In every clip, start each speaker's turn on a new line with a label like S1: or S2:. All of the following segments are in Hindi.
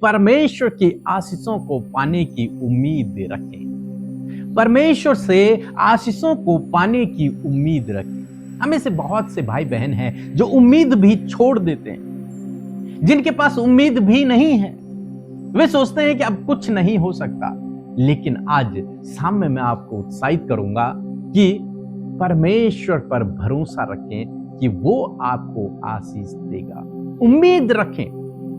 S1: परमेश्वर की आशीषों को पाने की उम्मीद रखें। परमेश्वर से आशीषों को पाने की उम्मीद रखें। हमें से बहुत से भाई बहन हैं जो उम्मीद भी छोड़ देते हैं, जिनके पास उम्मीद भी नहीं है। वे सोचते हैं कि अब कुछ नहीं हो सकता। लेकिन आज शाम में मैं आपको उत्साहित करूंगा कि परमेश्वर पर भरोसा रखें कि वो आपको आशीष देगा। उम्मीद रखें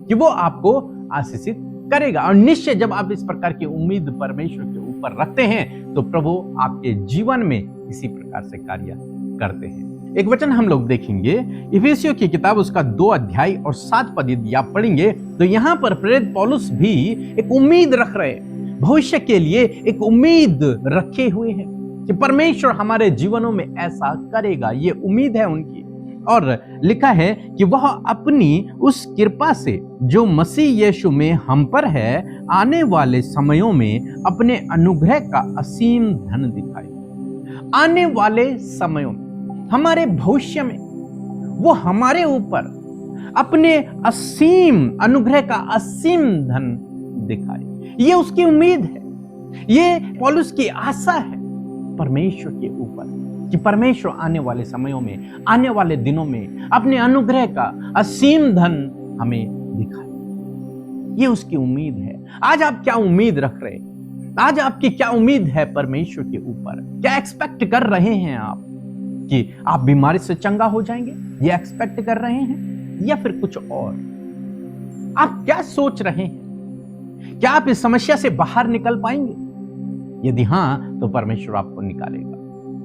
S1: कि वो आपको आशीषित करेगा। और निश्चय जब आप इस प्रकार की उम्मीद परमेश्वर के ऊपर रखते हैं तो प्रभु आपके जीवन में इसी प्रकार से कार्य करते हैं। एक वचन हम लोग देखेंगे, इफिसियों की किताब उसका 2 अध्याय और 7 पद यदि आप पढ़ेंगे तो यहाँ पर प्रेरित पौलुस भी एक उम्मीद रख रहे हैं, भविष्य के लिए एक उम्मीद रखे हुए हैं कि परमेश्वर हमारे जीवनों में ऐसा करेगा। ये उम्मीद है उनकी। और लिखा है कि वह अपनी उस कृपा से जो मसीह यीशु में हम पर है, आने वाले समयों में अपने अनुग्रह का असीम धन दिखाए। आने वाले समयों में, हमारे भविष्य में वो हमारे ऊपर अपने असीम अनुग्रह का असीम धन दिखाए। ये उसकी उम्मीद है, ये पौलुस की आशा है परमेश्वर के ऊपर कि परमेश्वर आने वाले समयों में, आने वाले दिनों में अपने अनुग्रह का असीम धन हमें दिखाए। ये उसकी उम्मीद है। आज आप क्या उम्मीद रख रहे हैं? आज आपकी क्या उम्मीद है परमेश्वर के ऊपर? क्या एक्सपेक्ट कर रहे हैं आप कि आप बीमारी से चंगा हो जाएंगे? ये एक्सपेक्ट कर रहे हैं या फिर कुछ और? आप क्या सोच रहे हैं? क्या आप इस समस्या से बाहर निकल पाएंगे? यदि हां तो परमेश्वर आपको निकालेगा।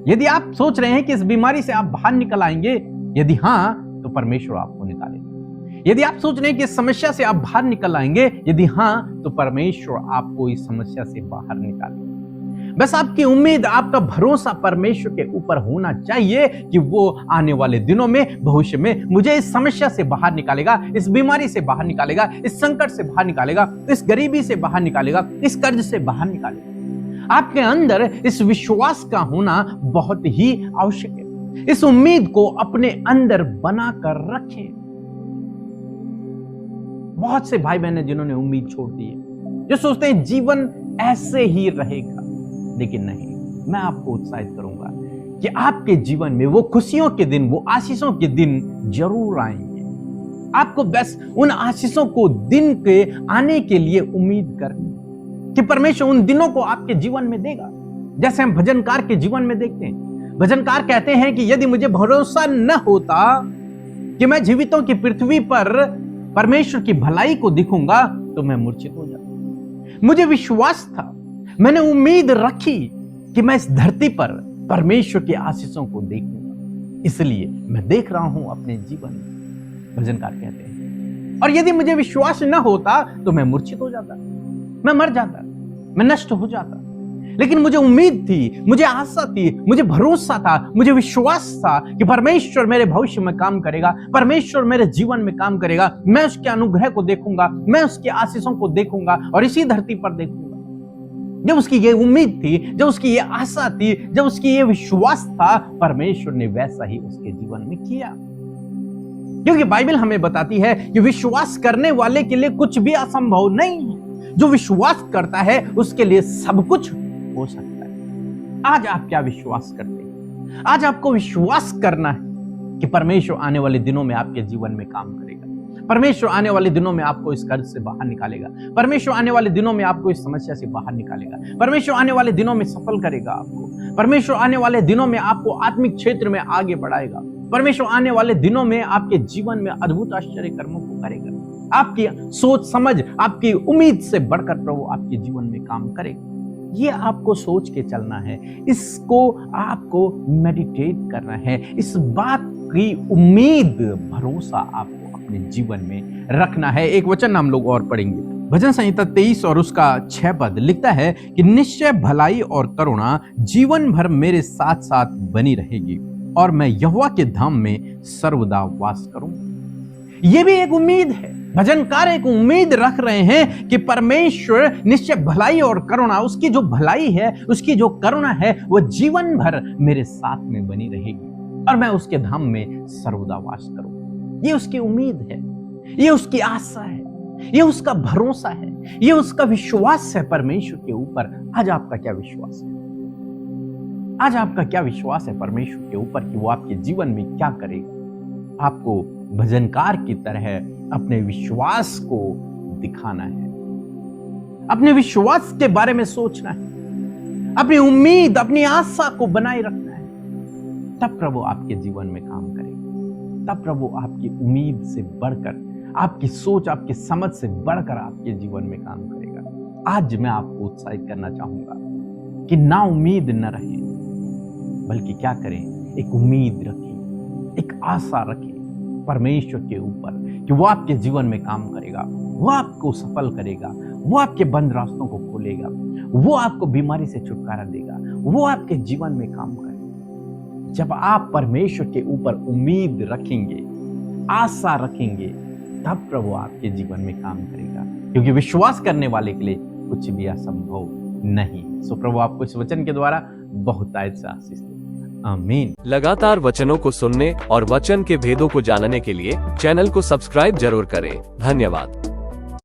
S1: यदि आप सोच रहे हैं कि इस बीमारी से आप बाहर निकल आएंगे, यदि हां तो परमेश्वर आपको निकालेगा। यदि आप सोच रहे हैं कि इस समस्या से आप बाहर निकल आएंगे, यदि हां तो परमेश्वर आपको इस समस्या से बाहर निकालेगा। बस आपकी उम्मीद, आपका भरोसा परमेश्वर के ऊपर होना चाहिए कि वो आने वाले दिनों में, भविष्य में मुझे इस समस्या से बाहर निकालेगा, इस बीमारी से बाहर निकालेगा, इस संकट से बाहर निकालेगा, इस गरीबी से बाहर निकालेगा, इस कर्ज से बाहर निकालेगा। आपके अंदर इस विश्वास का होना बहुत ही आवश्यक है। इस उम्मीद को अपने अंदर बनाकर रखें। बहुत से भाई बहन जिन्होंने उम्मीद छोड़ दी है, जो सोचते हैं जीवन ऐसे ही रहेगा, लेकिन नहीं। मैं आपको उत्साहित करूंगा कि आपके जीवन में वो खुशियों के दिन, वो आशीषों के दिन जरूर आएंगे। आपको बस उन आशीषों को, दिन के आने के लिए उम्मीद करनी कि परमेश्वर उन दिनों को आपके जीवन में देगा। जैसे हम भजनकार के जीवन में देखते हैं, भजनकार कहते हैं कि यदि मुझे भरोसा न होता कि मैं जीवितों की पृथ्वी पर परमेश्वर की भलाई को दिखूंगा तो मैं मूर्छित हो जाता। मुझे विश्वास था, मैंने उम्मीद रखी कि मैं इस धरती पर परमेश्वर की आशीषों को देखूंगा, इसलिए मैं देख रहा हूं अपने जीवन में, भजनकार कहते हैं। और यदि मुझे विश्वास न होता तो मैं मूर्छित हो जाता, मैं मर जाता, मैं नष्ट हो जाता। लेकिन मुझे उम्मीद थी, मुझे आशा थी, मुझे भरोसा था, मुझे विश्वास था कि परमेश्वर मेरे भविष्य में काम करेगा, परमेश्वर मेरे जीवन में काम करेगा। मैं उसके अनुग्रह को देखूंगा, मैं उसकी आशीषों को देखूंगा और इसी धरती पर देखूंगा। जब उसकी ये उम्मीद थी, जब उसकी ये आशा थी, जब उसकी ये विश्वास था, परमेश्वर ने वैसा ही उसके जीवन में किया। क्योंकि बाइबल हमें बताती है कि विश्वास करने वाले के लिए कुछ भी असंभव नहीं है। जो विश्वास करता है उसके लिए सब कुछ हो सकता है। आज आप क्या विश्वास करते हैं? आज आपको विश्वास करना है कि परमेश्वर आने वाले दिनों में आपके जीवन में काम करेगा। परमेश्वर आने वाले दिनों में आपको इस कर्ज से बाहर निकालेगा। परमेश्वर आने वाले दिनों में आपको इस समस्या से बाहर निकालेगा। परमेश्वर आने वाले दिनों में सफल करेगा आपको। परमेश्वर आने वाले दिनों में आपको आत्मिक क्षेत्र में आगे बढ़ाएगा। परमेश्वर आने वाले दिनों में आपके जीवन में अद्भुत आश्चर्य कर्मों को करेगा। आपकी सोच समझ, आपकी उम्मीद से बढ़कर प्रभु आपके जीवन में काम करेगा। ये आपको सोच के चलना है, इसको आपको मेडिटेट करना है, इस बात की उम्मीद, भरोसा आपको अपने जीवन में रखना है। एक वचन हम लोग और पढ़ेंगे, भजन संहिता 23 और उसका 6 पद लिखता है कि निश्चय भलाई और करुणा जीवन भर मेरे साथ साथ बनी रहेगी और मैं यहोवा के धाम में सर्वदा वास करूंगा। ये भी एक उम्मीद है। भजनकार एक उम्मीद रख रहे हैं कि परमेश्वर निश्चय भलाई और करुणा, उसकी जो भलाई है, उसकी जो करुणा है, वो जीवन भर मेरे साथ में बनी रहेगी और मैं उसके धाम में सर्वदा वास करूं। ये उसकी उम्मीद है, ये उसकी आशा है, ये उसका भरोसा है, ये उसका विश्वास है परमेश्वर के ऊपर। आज आपका क्या विश्वास है? आज आपका क्या विश्वास है परमेश्वर के ऊपर कि वो आपके जीवन में क्या करेगा? आपको भजनकार की तरह अपने विश्वास को दिखाना है, अपने विश्वास के बारे में सोचना है, अपनी उम्मीद, अपनी आशा को बनाए रखना है। तब प्रभु आपके जीवन में काम करेगा। तब प्रभु आपकी उम्मीद से बढ़कर, आपकी सोच, आपकी समझ से बढ़कर आपके जीवन में काम करेगा। आज मैं आपको उत्साहित करना चाहूंगा कि ना उम्मीद न रहे, बल्कि क्या करें? एक उम्मीद रखें, एक आशा रखें परमेश्वर के ऊपर कि वो आपके जीवन में काम करेगा, वो आपको सफल करेगा, वो आपके बंद रास्तों को खोलेगा, वो आपको बीमारी से छुटकारा देगा, वो आपके जीवन में काम करेगा। जब आप परमेश्वर के ऊपर उम्मीद रखेंगे, आशा रखेंगे, तब प्रभु आपके जीवन में काम करेगा, क्योंकि विश्वास करने वाले के लिए कुछ भी असंभव नहीं। सो प्रभु आपको इस वचन के द्वारा बहुत आशीष दे। आमीन।
S2: लगातार वचनों को सुनने और वचन के भेदों को जानने के लिए चैनल को सब्सक्राइब जरूर करें। धन्यवाद।